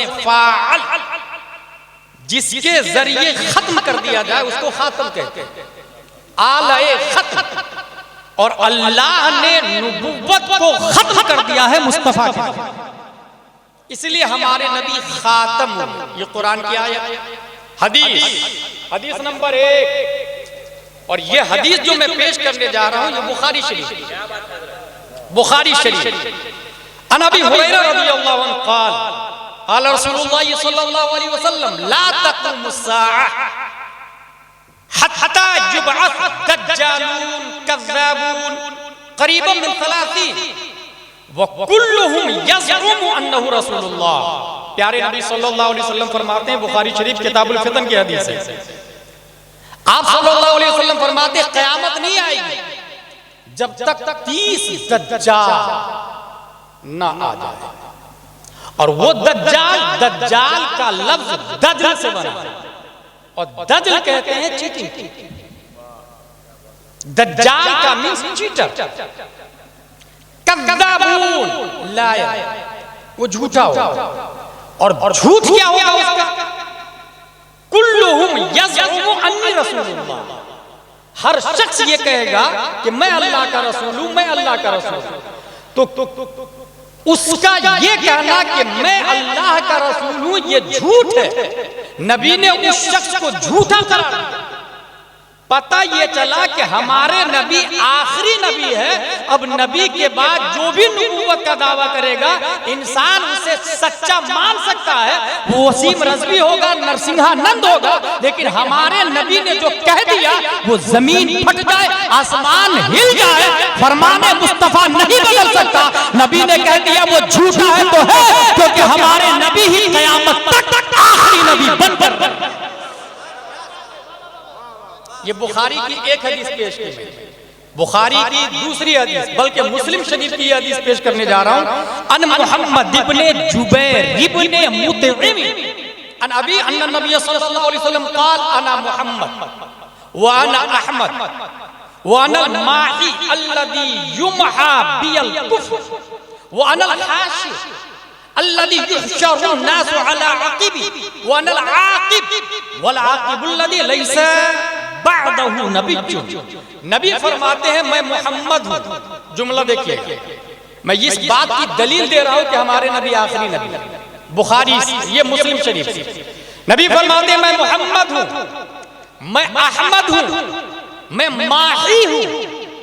वज़न फ़ाअल, जिसके जरिए खत्म कर दिया जाए उसको खातम कहते हैं, आलाए खत्म। और अल्लाह ने नबुव्वत को खत्म कर दिया है मुस्तफा के, इसलिए हमारे नबी खातम। ये कुरान की आयत, हदीस नंबर 1। और ये हदीस जो मैं पेश करने जा रहा हूं ये बुखारी शरीफ। अन अबी हुरैरा रज़ियल्लाहु अन्हु क़ाल क़ाल रसूलुल्लाह सल्लल्लाहु अलैहि वसल्लम ला तक़ूमु स्साअह हत्ता युबअस दज्जालून कज़्ज़ाबून क़रीबन मिन 30 व कुल्लुहुम यज़उमु अन्नहु रसूलुल्लाह। प्यारे नबी सल्लल्लाहु अलैहि वसल्लम फरमाते हैं, बुखारी शरीफ किताबुल फितन की हदीस है, आप सल्लल्लाहु अलैहि वसल्लम फरमाते हैं क़यामत नहीं आएगी जब तक 30 दज्जाल ना आ जाए। और वो दज्जाल का लफ्ज दज्ल से बना है, और दज्ल कहते हैं चीटिंग। दज्जाल का मीन्स चीटर, कज़्ज़ाबून लायर, वो झूठा होगा। और झूठ क्या होगा उसका? कुल्लुहुम यज़उमु अन्नी रसूलुल्लाह, हर शख्स ये कहेगा कि मैं अल्लाह का रसूल हूं, मैं अल्लाह का रसूल हूं। तो उसका ये कहना कि मैं अल्लाह का रसूल हूं ये झूठ है। नबी ने उस शख्स को झूठा करार दिया। पता ये चला कि हमारे नबी आखिरी नबी है। अब नबी के बाद जो भी नबूवत का दावा करेगा इंसान उसे सच्चा मान सकता है, वो वसीम रज़वी होगा, नरसिंहानंद होगा, लेकिन हमारे नबी ने जो कह दिया वो जमीन फट जाए, आसमान हिल जाए, फरमाने मुस्तफा नहीं बदल सकता। नबी ने कह दिया वो झूठा है तो है, क्योंकि हमारे नबी ही क़यामत तक आखिरी नबी बनकर। ये बुखारी की एक हदीस पेश की है, बुखारी की दूसरी हदीस, बल्कि मुस्लिम शरीफ की हदीस पेश करने जा रहा हूं। अन मुहम्मद इब्ने जुबैर इब्ने मुतइम अन अबी अन्न नबी सल्लल्लाहु अलैहि वसल्लम क़ाल अना मुहम्मद व अना अहमद व अना अल-माही अल्लज़ी युमहा बिल कुफ्र व अना अल-हाशिर अल्लज़ी युहशरु अन्नासु अला अक़िबी व अना अल-आक़िब वल आक़िबु अल्लज़ी लैसा बअदहु नबिय्युन। नबी फरमाते हैं मैं मोहम्मद हूं। जुमला देखिए, मैं इस बात की दलील दे रहा हूं कि हमारे नबी आखिरी नबी। बुखारी ये मुस्लिम शरीफ, नबी फरमाते हैं मैं मोहम्मद हूं, मैं अहमद हूं, मैं माही हूं।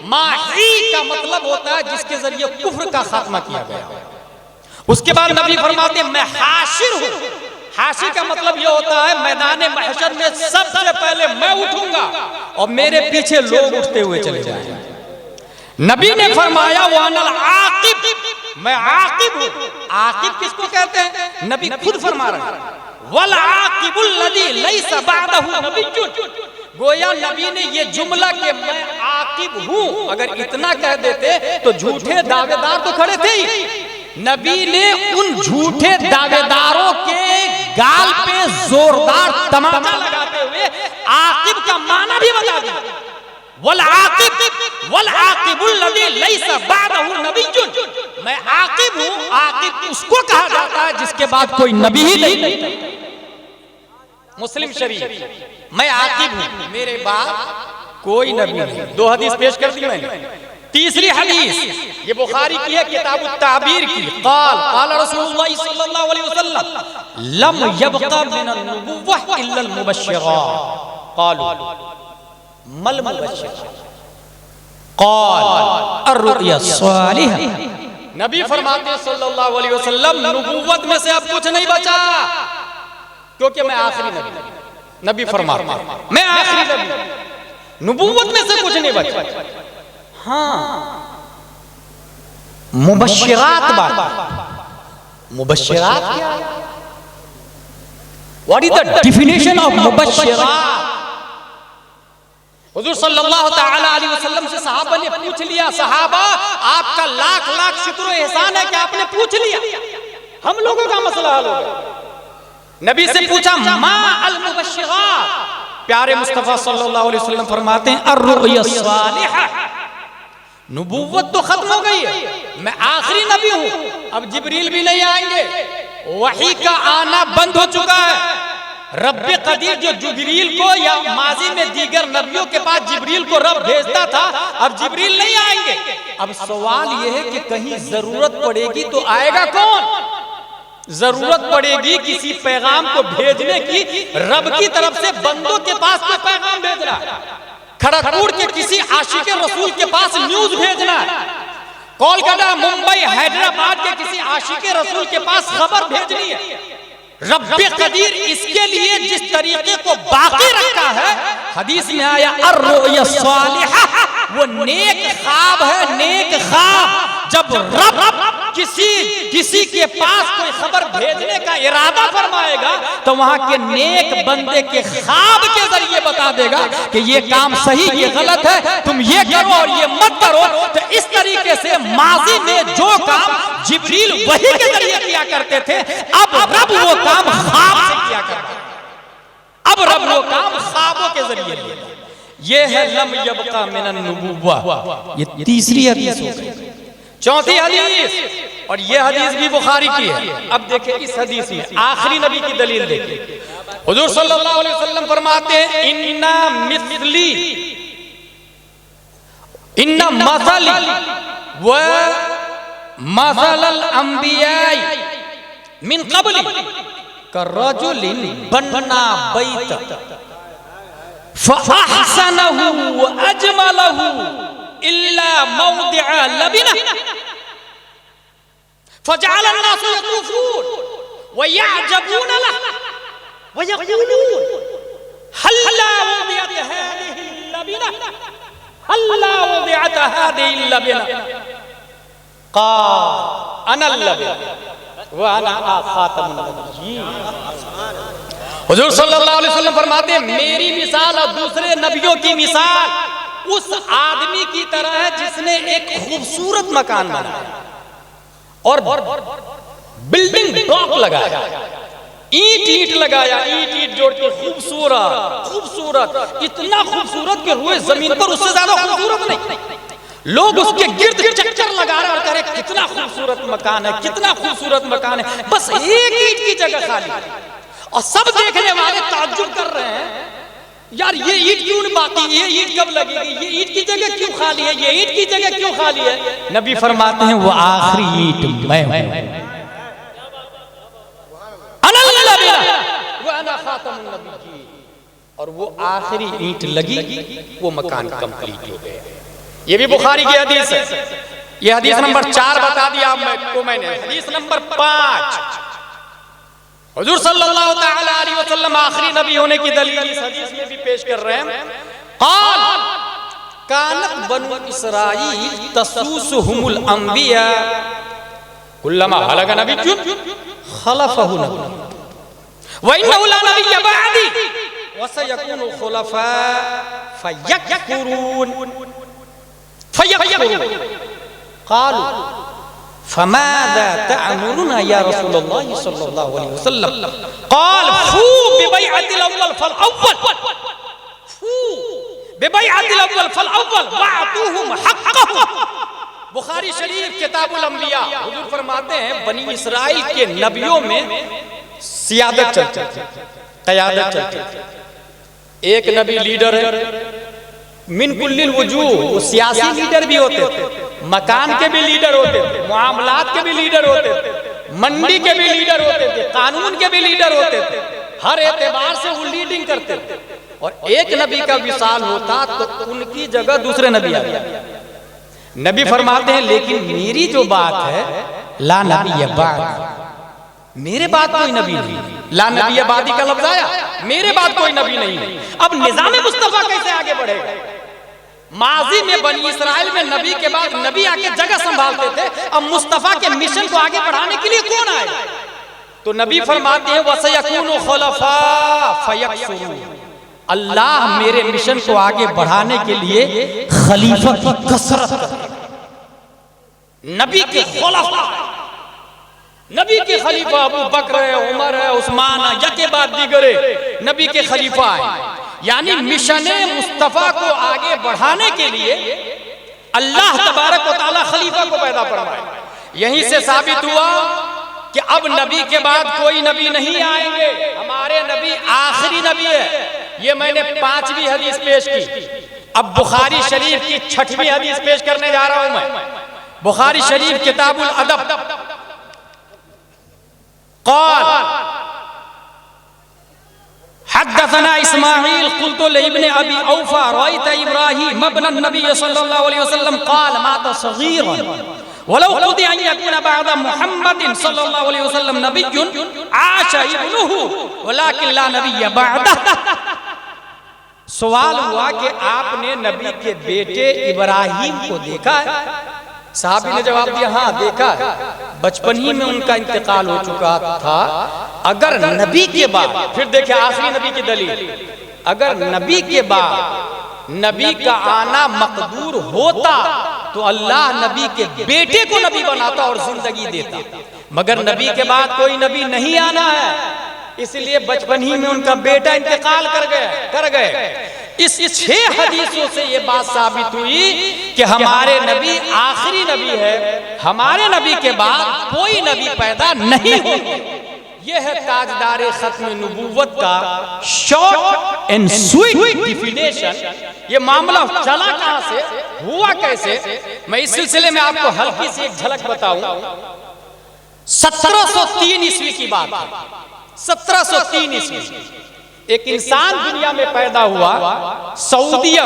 माही का मतलब होता है जिसके जरिए कुफ्र का खात्मा किया गया। उसके बाद नबी फरमाते हैं मैं हाशिर हूं। हाशिर का मतलब यह होता है मैदान महशर में सबसे पहले मैं उठूंगा और मेरे पीछे लोग उठते हुए चले जाएंगे। नबी ने फरमाया वो अनल आकिब, मैं आकिब हूं। आकिब किसको कहते हैं? नबी खुद फरमा रहे हैं वल आकिबुल लज़ी लैसा बअदहु नबिय्युन। गोया नबी ने ये जुमला कि मैं आकिब हूं अगर इतना कह देते तो झूठे दावेदार तो खड़े थे ही। नबी ने उन झूठे दावेदारों के गाल पे जोरदार तमाचा लगाते हुए आकिब का माना भी बता दिया। वल आकिबुल लज़ी लैसा बअदहु नबिय्युन। मैं आकिब हूं। आकिब उसको कहा जाता है जिसके बाद कोई नबी ही नहीं। मुस्लिम शरीफ मैं आकिब हूं, मेरे बाद कोई नबी नहीं। दो हदीस पेश कर दी मैंने। तीसरी हदीस ये बुखारी की है, किताब ताबीर की। क़ाल रसूलुल्लाह सल्लल्लाहु अलैहि वसल्लम लम यबक़ा मिन अन-नबुव्वह इल्ला अल-मुबश्शिरात। क़ालू मल मुबश्शिरात? क़ाल अर्रुया अस्सालिहा। नबी फरमाते हैं सल्लल्लाहु अलैहि वसल्लम नबुव्वत में से अब कुछ नहीं बचा, क्योंकि मैं आखिरी नबी। नबी फरमाते हैं मैं आखिरी नबी, नबुव्वत में से कुछ नहीं बचा। हाँ, मुबश्शिरात बात। मुबश्शिरात क्या है? What is the definition of मुबश्शिरात? हुजूर सल्लल्लाहु तआला अलैहि वसल्लम से सहाबा ने पूछ लिया, सहाबा आपका लाख लाख शुक्र एहसान है कि आपने पूछ लिया, हम लोगों का मसला हल हो गया। नबी से पूछा मा अल मुबश्शिरात? प्यारे मुस्तफा सल्लल्लाहु अलैहि वसल्लम फरमाते हैं अर्रुया सालिहा। नबूवत तो खत्म हो गई है, मैं आखिरी नबी हूं, अब जिब्रील भी नहीं आएंगे, वही का आना बंद हो चुका है। रब्बे कदीर जो जिब्रील को या माजी में दीगर नबियों के पास जिब्रील को रब भेजता था, अब जिब्रील नहीं आएंगे। अब सवाल यह है कि कहीं जरूरत पड़ेगी तो आएगा कौन? जरूरत पड़ेगी किसी पैगाम को भेजने की, रब की तरफ से बंदों के पास में पैगाम भेजना, खड़गपुर के किसी आशिक रसूल के पास न्यूज भेजना, कोलकाता, मुंबई, हैदराबाद के किसी आशिक रसूल के पास खबर भेजनी है। रब्बे कदीर इसके लिए जिस तरीके को बाकी रखा है, हदीस में आया अर्रुया सालिहा, वो नेक ख्वाब है, नेक ख्वाब। जब रब किसी के पास कोई खबर भेजने का इरादा फरमाएगा तो वहां के नेक बंदे के ख्वाब के जरिए बता देगा कि ये काम सही, ये गलत है, तुम ये करो और ये मत करो। तो इस तरीके से माजी में जो काम जिब्रील वही के जरिए किया करते थे, अब रब वो काम ख्वाब से किया करता है। अब रब वो काम ख्वाबों के जरिए। ये है लम यबका मिनन नुबुव्वा, ये तीसरी हदीस हो गई। चौथी हदीस, और ये हदीस भी बुखारी की है। अब देखिए इस हदीस में आखिरी नबी की दलील देखिए। हुजूर सल्लल्लाहु अलैहि वसल्लम फरमाते हैं, इन्ना मिस्ली इन्ना मसली व मसलल अंबिया मिन क़ब्ली करजुलिन बन्ना बैत फअहसनहु व अजमलहु इल्ला मौदिअ लबिना फजअल अन्नास यतूफून व यअजबून लहु व यक़ूलून हल्ला वदिअत हादिहि लबिना हल्ला वदिअत हादिहि लबिना क़ाल अना लबिना व अना खातमुन नबिय्यीन। हुजूर सल्लल्लाहु अलैहि वसल्लम फरमाते हैं, मेरी मिसाल और दूसरे नबियों की मिसाल उस आदमी की तरह है जिसने एक खूबसूरत मकान बनाया और बिल्डिंग ब्लॉक लगाया, ईंट लगाया, ईंट जोड़ के खूबसूरत, इतना खूबसूरत कि रुए जमीन पर उससे ज्यादा खूबसूरत नहीं। लोग उसके गिर्द चक्कर लगा रहे और कह रहे कितना खूबसूरत मकान है, कितना खूबसूरत मकान है, बस एक ईंट की जगह खाली है। और सब देखने वाले ताज्जुब कर रहे हैं, यार ये ईंट क्यों बाकी, ये ईंट कब लगेगी, ये ईंट की जगह क्यों खाली है, ये ईंट की जगह क्यों खाली है। नबी फरमाते हैं वो आखिरी ईंट मैं हूं, और वो आखिरी ईंट लगी, वो मकान कंप्लीट हो गया। ये भी बुखारी की हदीस है। ये हदीस नंबर 4 बता दिया मैंने। हदीस नंबर 5, हुजूर सल्लल्लाहु तआला अलैहि वसल्लम आखिरी नबी होने की दलील इस हदीस में भी पेश कर रहे हैं। क़ाल कानत बनु इसराईल तसूसुहुमुल अंबिया कुल्लमा हलक नबिय्युन खलफहु नबिय्युन व इन्नहु ला नबिय्य बअदी व सयकुनु खुलफा फयकफुरून क़ालू फमाज़ा तअमुरुना या रसूलल्लाह सल्लल्लाहु अलैहि वसल्लम क़ाल फू बिबैअतिल अव्वल फल अव्वल, फू बिबैअतिल अव्वल फल अव्वल वअतूहुम हक़्क़हुम। बुखारी शरीफ किताबुल अंबिया। हुजूर फरमाते हैं बनी इसराइल के नबियों में सियादत चलती थी, क़यादत चलती थी। एक नबी लीडर है मिन कुल्लिल वजूह, वो सियासी लीडर भी होते थे, मकान के भी लीडर होते थे, मामलात के भी लीडर होते थे, मंडी के भी लीडर होते थे, कानून के भी लीडर होते थे, हर एतबार से वो लीडिंग करते थे। और एक नबी का विसाल होता तो उनकी जगह दूसरे नबी आ गया। नबी फरमाते हैं लेकिन मेरी जो बात है ला नबी बाद, मेरे बाद कोई नबी नहीं, ला नबी बादी का लफ्ज आया, मेरे बाद कोई नबी नहीं। अब निजाम मुस्तफा कैसे आगे बढ़ेगा? माजी में बनी इसराइल में नबी के बाद नबी आके जगह संभालते थे, अब मुस्तफा के मिशन को आगे बढ़ाने के लिए कौन आए? तो नबी फरमाते हैं वसयकुनु खुलफा फयकसुरून, अल्लाह मेरे मिशन को आगे बढ़ाने के लिए खलीफा की कसरत करेगा। नबी के खुलफा, नबी के खलीफा अबू बकर है, उमर है, उस्मान है, यके बाद दीगरे नबी के खलीफा है। यानी मिशन मुस्तफा को आगे बढ़ाने के लिए अल्लाह तबारक व तआला खलीफा को पैदा फरमाए। यहीं से साबित हुआ कि अब नबी के बाद कोई नबी नहीं आएंगे, हमारे नबी आखिरी नबी है। ये मैंने 5वीं हदीस पेश की। अब बुखारी शरीफ की 6वीं हदीस पेश करने जा रहा हूं मैं। बुखारी शरीफ किताबुल अदब, क़ाल हद्दसना इस्माईल क़ुल्तु लिब्न अबी औफ़ा रअयत इब्राहीम इब्न नबी सल्लल्लाहु अलैहि वसल्लम क़ाल माता सग़ीरन वलौ क़ुदी अन यकून बअद मुहम्मदिन सल्लल्लाहु अलैहि वसल्लम नबिय्युन आशा इब्नुहु वलाकिन ला नबिय्य बअदह। सवाल हुआ कि आपने नबी के बेटे इब्राहिम को देखा है? साहबी ने जवाब दिया, हाँ देखा है, बचपन ही में उनका इंतकाल हो चुका था। अगर नबी के बाद, फिर देखिए आखिरी नबी की दलील, अगर नबी के बाद नबी का आना मकदूर होता तो अल्लाह नबी के बेटे को नबी बनाता और जिंदगी देता, मगर नबी के बाद कोई नबी नहीं आना है, इसलिए बचपन ही में उनका बेटा इंतकाल कर गए। इस 6 हदीसों से ये बात साबित हुई कि हमारे नबी आखिरी नबी है, हमारे नबी के बाद कोई नबी पैदा नहीं होगा। यह है ताजदारे खत्म नबूवत का शॉर्ट एंड स्वीट डिफिनेशन। ये मामला चला कहां से, हुआ कैसे, मैं इस सिलसिले में आपको हल्की सी एक झलक बताऊं। 1703 ईस्वी की बात है। 1703 ईस्वी एक इंसान दुनिया में पैदा हुआ, सऊदीया।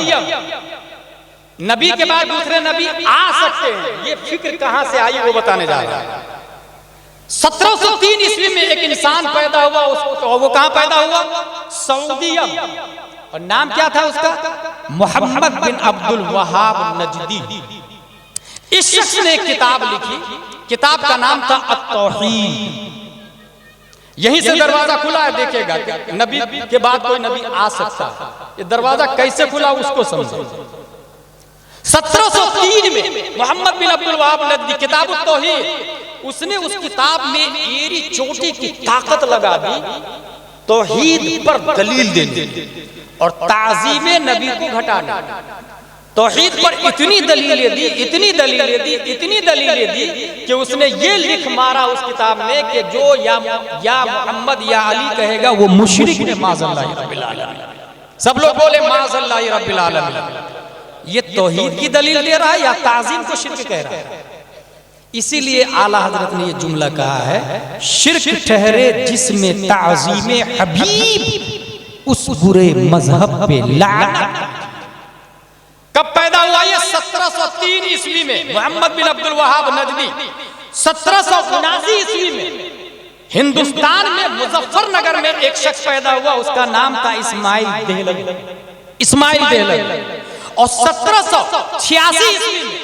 नबी के बाद दूसरे नबी आ सकते हैं, ये फिक्र कहां से आई वो बताने जा रहा है। 1703 ईस्वी में एक इंसान पैदा हुआ, वो कहां पैदा हुआ, सऊदीया, और नाम क्या था उसका, मोहम्मद बिन अब्दुल वहाब नजदी। इस शख्स ने एक किताब लिखी, किताब का नाम था अत-तौहीद। यहीं से दरवाजा खुला है, देखिएगा नबी के बाद कोई नबी आ सकता है। ये दरवाजा कैसे खुला उसको समझो। 1703 में मोहम्मद बिन अब्दुल वहाब नजदी किताब तौहीद, उसने उस किताब में एड़ी चोटी की ताकत लगा दी तौहीद पर दलील देने और ताज़ीमे नबी को घटाना। तौहीद पर इतनी दलीलें दी, इतनी दलीलें दी, इतनी दलीलें दी कि उसने ये लिख मारा उस किताब में कि जो या मोहम्मद या अली कहेगा वो मुशरिक है, माज़अल्लाह रब्बिल आलमीन। सब लोग बोले माज़अल्लाह रब्बिल आलमीन। ये तौहीद की दलील दे रहा है या ताज़ीम को शिर्क कह रहा है? इसीलिए आला हजरत ने ये जुमला कहा है, शिर्क ठहरे जिसमें ताज़ीमे हबीब उस बुरे मजहब पे लानत। कब पैदा हुआ ये? 1703 ईस्वी में मोहम्मद बिन अब्दुल वहाब नजदी। 1779 ईस्वी में हिंदुस्तान में मुजफ्फरनगर में एक शख्स पैदा हुआ, उसका नाम था इस्माइल देहलवी। इस्माइल देहलवी। और 1786 ईस्वी में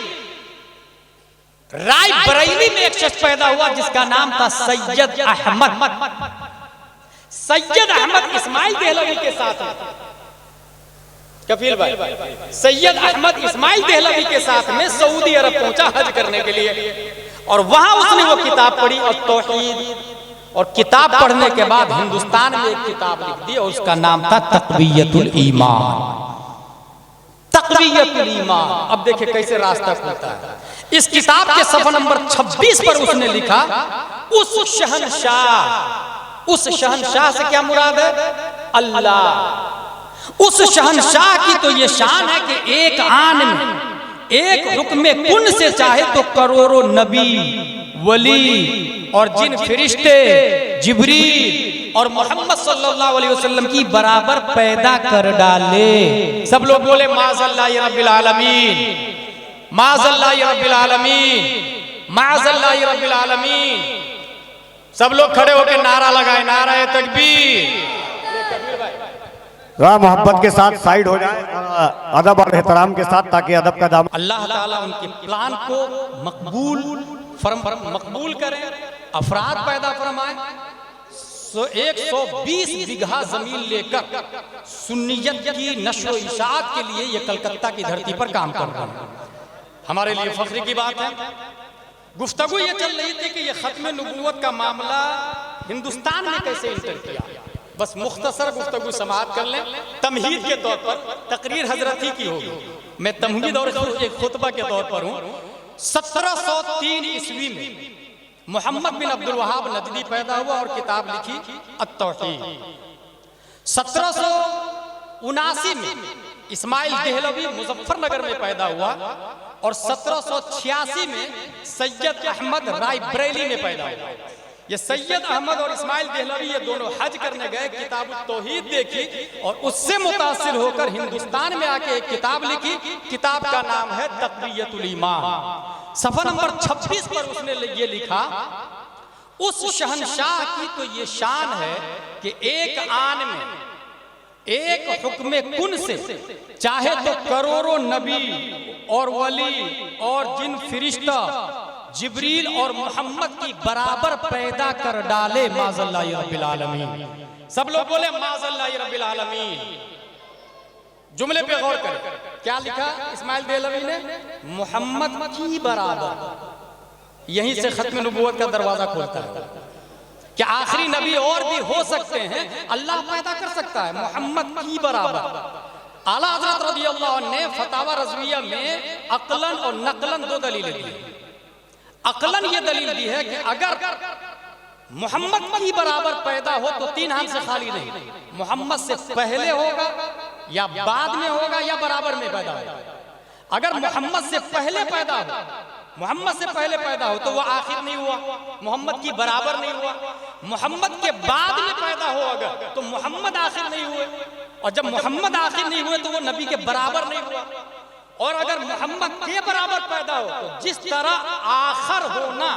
राय बरेली में एक शख्स पैदा हुआ जिसका नाम था सैयद अहमद। सैयद अहमद इस्माइल देहलवी के साथ कफील भाई, सैयद अहमद इस्माइल देहलवी के साथ में सऊदी अरब पहुंचा हज करने के लिए, और वहां उसने वो किताब पढ़ी और तौहीद, और किताब पढ़ने के बाद हिंदुस्तान में एक किताब लिख दी और उसका नाम था तक़वियतुल ईमान। तक़वियतुल ईमान। अब देखिए कैसे रास्ता खुलता है। इस किताब के सफ़ा नंबर 26 पर उसने लिखा, उस शहनशाह से क्या मुराद है? अल्लाह। उस शहनशाह की तो ये शान है कि एक आन में, एक हुक्म कुन से चाहे तो करोड़ों नबी, वली और जिन फरिश्ते, जिब्रील और मोहम्मद सल्लल्लाहु अलैहि वसल्लम की बराबर पैदा कर डाले। सब लोग बोले माज़अल्लाह रब्बिल आलमीन, माज़अल्लाह रब्बिल आलमीन, माज़अल्लाह रब्बिल आलमीन। सब लोग खड़े होकर नारा लगाए, नारा तकबीर। मोहब्बत के साथ साइड हो जाए, अदब और एहतराम के साथ, ताकि अदब का दाम। अल्लाह ताला उनके प्लान को मकबूल करें, अफराद पैदा फरमाए। 120 बीघा जमीन लेकर सुन्नियत की नश्र इशाअत के लिए ये कलकत्ता की धरती पर काम कर रहा है। हमारे लिए फख्र की बात है। गुफ्तगू ये चल रही थी कि ये खत्म नबूवत का मामला हिंदुस्तान में कैसे इंटर किया। बस मुख्तसर गुफ्तगू समाअत कर लें। तमहीद के तौर पर तकरीर हजरत ही की होगी, मैं तमहीद और एक खुतबा के तौर पर हूँ। 1703 ईस्वी में मोहम्मद बिन अब्दुल वहाब नजदी पैदा हुआ और किताब लिखी अत-तौहीद। 1779 में इस्माइल देहलवी मुजफ्फरनगर में पैदा हुआ और 1786 में सैयद अहमद रायबरेली में पैदा हुआ। ये सैयद अहमद और इस्माइल देहलवी ये दोनों हज करने गए, किताब तौहीद देखी और उससे मुतासिर होकर हिंदुस्तान में आके एक किताब लिखी। किताब का नाम है तक़वियतुल ईमान। सफ़ा नंबर 26 पर उसने ये लिखा, उस शहंशाह की तो ये शान है कि एक आन में एक हुक्म कुन से चाहे तो करोड़ों नबी और वली और जिन फिरिश्ता जिब्रील और मोहम्मद की बराबर पैदा कर डाले माज़ल्लाहि रब्बिल आलमीन। सब लोग बोले माज़ल्लाहि रब्बिल आलमीन। जुमले पे गौर करें, क्या लिखा इस्माइल देहलवी ने? मोहम्मद की बराबर। यहीं से खत्म नबूवत का दरवाजा खुलता है कि आखिरी नबी और भी हो सकते हैं, अल्लाह पैदा कर सकता है मोहम्मद की बराबर। आला हज़रत रज़ियल्लाहु अन्हु ने फतावा रज़विया में अक़लन और नक़लन दो दलीलें दी। अक़लन ये दलील दी है कि अगर मोहम्मद की बराबर पैदा हो तो तीन हाथ से खाली नहीं, मोहम्मद से पहले होगा या बाद में होगा या बराबर में पैदा होगा। अगर मोहम्मद से पहले पैदा हो, मोहम्मद से पहले पैदा हो तो वो आखिर नहीं हुआ, मोहम्मद की बराबर नहीं हुआ। मोहम्मद के बाद में पैदा हो अगर तो मोहम्मद आखिर नहीं हुए, और जब मोहम्मद आखिर नहीं हुए तो वो नबी के बराबर नहीं हुआ। और अगर मोहम्मद के बराबर पैदा हो तो जिस तरह आखिर होना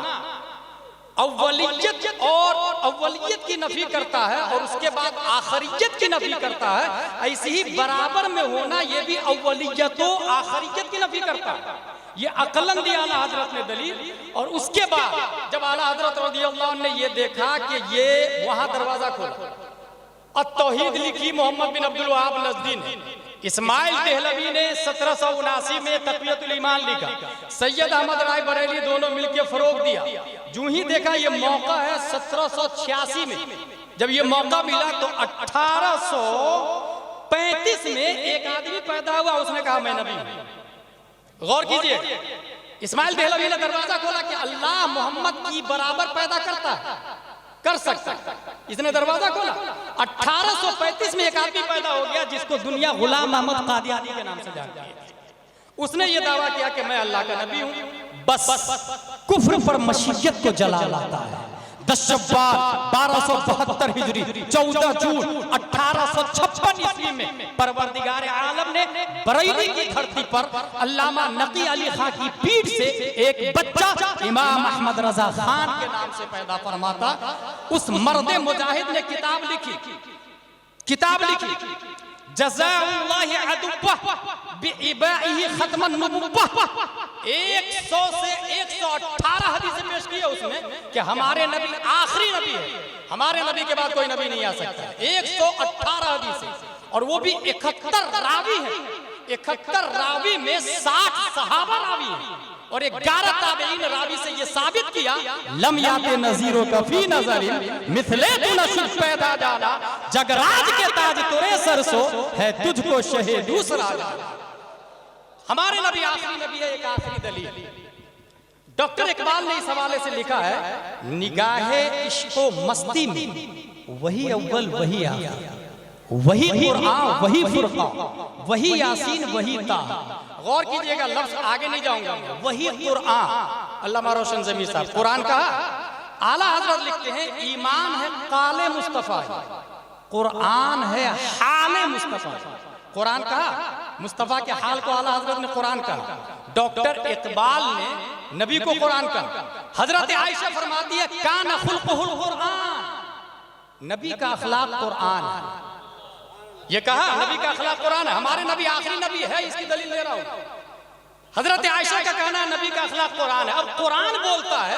अव्वलियत और अव्वलियत की नफी करता है और उसके बाद आखिरियत की नफी करता है, ऐसे ही बराबर में होना ये भी अव्वलियत और आखिरियत की नफी करता है। ये अक़लन दी आला हजरत ने दलील। और उसके बाद जब आला हजरत रज़ियल्लाहु अन्हु ने ये देखा कि ये वहां दरवाजा खोला, अत-तौहीद लिखी मोहम्मद बिन अब्दुल वहाब नजदी ने। इस्माइल देहलवी ने 1779 में तक़वियतुल ईमान लिखा। सैयद अहमद रायबरेली दोनों मिलकर फरोग दिया। जो ही देखा ये मौका है 1786 में, जब ये मौका मिला तो 1835 में एक आदमी पैदा हुआ, उसने कहा मैं नबी हूं। गौर कीजिए, इस्माइल देहलवी ने दरवाजा खोला कि अल्लाह मोहम्मद की बराबर पैदा करता है, कर सकता है। इसने दरवाजा खोला। 1835 में एक आदमी पैदा हो गया जिसको दुनिया गुलाम अहमद कादियानी के नाम से जानती है। उसने ये दावा किया कि मैं अल्लाह का नबी हूं। बस कुफ्र पर मशीयत को जला लाता है। 10 शव्वाल 1272 हिजरी 14 जून 1856 ईस्वी में परवरदिगार आलम ने बरेली की धरती पर अल्लामा नकी अली खां की पीठ से एक बच्चा इमाम अहमद रजा खान के नाम से पैदा फरमाता। उस मर्दे मुजाहिद ने किताब लिखी जज़ाउल्लाहि अदुब्बह बिइबाइही खत्मन नबुव्वह। 100 से 118 हदीसें पेश की है उसने कि हमारे नबी आखिरी नबी है, हमारे नबी के बाद कोई नबी नहीं आ सकता। 118 हदीसें, और वो भी 71 रावी है। 71 रावी में 60 सहाबा रावी है और 11 ताबईन रावी से ये साबित किया लम याते नज़ीरों का फी नज़रिन मिथले तू नसीब पैदा जाना, जगराज के ताज तुरे सरसो है तुझको शहे दूसरा। हमारे नबी आखिरी नबी है, एक आखिरी दलील। डॉक्टर इकबाल ने इस हवाले से लिखा है, निगाहे इश्को मस्ती में वही अव्वल वही आखिर, वही कुरान वही फुरकान वही यासीन वही ता। गौर कीजिएगा, लफ्ज आगे नहीं जाऊंगा। वही कुरान, अल्लामा रोशन ज़मीर साहब कुरान कहा। आला हजरत लिखते हैं ईमान है काले मुस्तफ़ा, कुरान है हाले मुस्तफ़ा। कुरान कहा, मुस्तफ़ा के हाल को आला हजरत ने कुरान कहा। डॉक्टर इकबाल ने नबी को कुरान कहा। हजरत आयशा फरमाती है काना खुल्कुहुल कुरान, नबी का अखलाक कुरान है। ये कहा नबी का अखलाक कुरान है, हमारे नबी आखिरी नबी है, इसकी दलील दे रहा हूं। हजरत आयशा का कहना है नबी का अखलाक कुरान है। अब कुरान बोलता है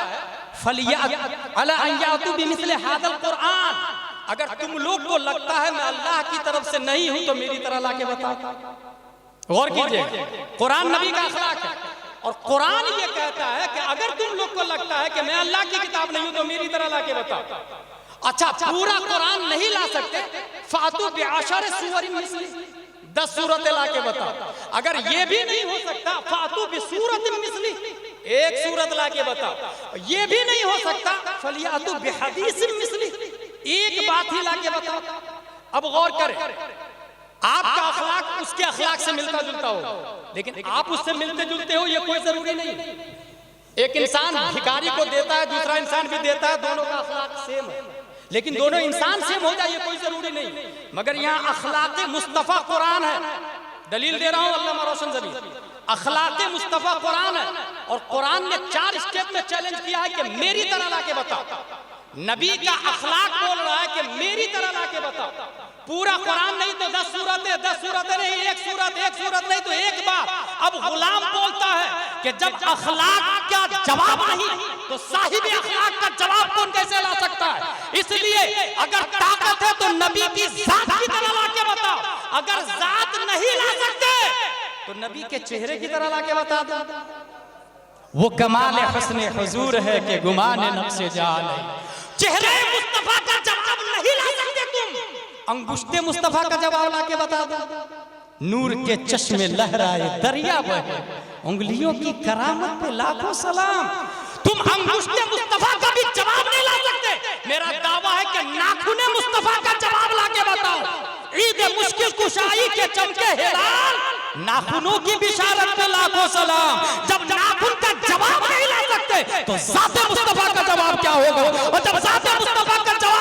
कुरान, अगर तुम लोग को लगता है मैं अल्लाह की तरफ से नहीं हूं तो मेरी तरह लाके बताओ। गौर कीजिए, कुरान नबी का अखलाक है और कुरान ये कहता है कि अगर तुम लोग को लगता है कि मैं अल्लाह की किताब नहीं हूं तो मेरी तरह लाके बताओ। अच्छा, पूरा कुरान नहीं ला सकते, फातू बिआशर सूरतिन मिस्ली, 10 सूरतें लाके बताओ। अगर ये भी नहीं हो सकता, फातू बिसूरतिन मिस्ली, एक सूरत ला के बताओ। ये भी नहीं हो सकता फलियातु बिहदीस मिस्ली, एक बात ही ला के बताओ। अब गौर करें, आपका अखलाक उसके अखलाक से मिलता जुलता हो, लेकिन आप उससे मिलते जुलते हो, ये कोई जरूरी नहीं। एक इंसान भिखारी को देता है, दूसरा इंसान भी देता है, दोनों का अखलाक सेम है, लेकिन दोनों इंसान सेम हो जाए ये कोई जरूरी नहीं। मगर यहाँ अखलाक मुस्तफा कुरान है, दलील दे रहा हूँ अल्लामा रोशन ज़मीन, अखलाक मुस्तफा कुरान है, और कुरान ने 4 स्टेप में चैलेंज किया है कि मेरी तरह ला के बताओ। नबी का अखलाक बोल रहा है कि मेरी तरह ला के बताओ। पूरा कुरान नहीं तो 10 सूरतें, 10 सूरतें नहीं, एक सूरत नहीं तो एक बार। अब गुलाम बोलता है कि जब अखलाक का जवाब नहीं तो साहिब अखलाक का जवाब कौन कैसे ला सकता है? इसलिए अगर ताकत है तो नबी की जात की तरह ला के बताओ, अगर जात नहीं ला सकते तो नबी के चेहरे की तरह ला के बता दो। वो कमाल हुस्न हुजूर है कि गुमान नक्शे जान है। चेहरे मुस्तफा का जवाब नहीं ला सकते तुम, अंगुष्ठे मुस्तफा का जवाब ला के बता दो। नूर के चश्मे लहराए दरिया बहे, उंगलियों की करामत पे लाखों सलाम। तुम अंगुष्ठे मुस्तफा का भी जवाब नहीं ला सकते। मेरा दावा है कि नाखूने मुस्तफा का जवाब ला के बताओ। ईद मुश्किल कुशाई के चमके हिलाल, नाखूनों की बिशारत पे लाखों सलाम। जब नाखून का जवाब नहीं ला सकते तो ज़ाते मुस्तफा का जवाब क्या होगा? और जब ज़ाते मुस्तफा का जवाब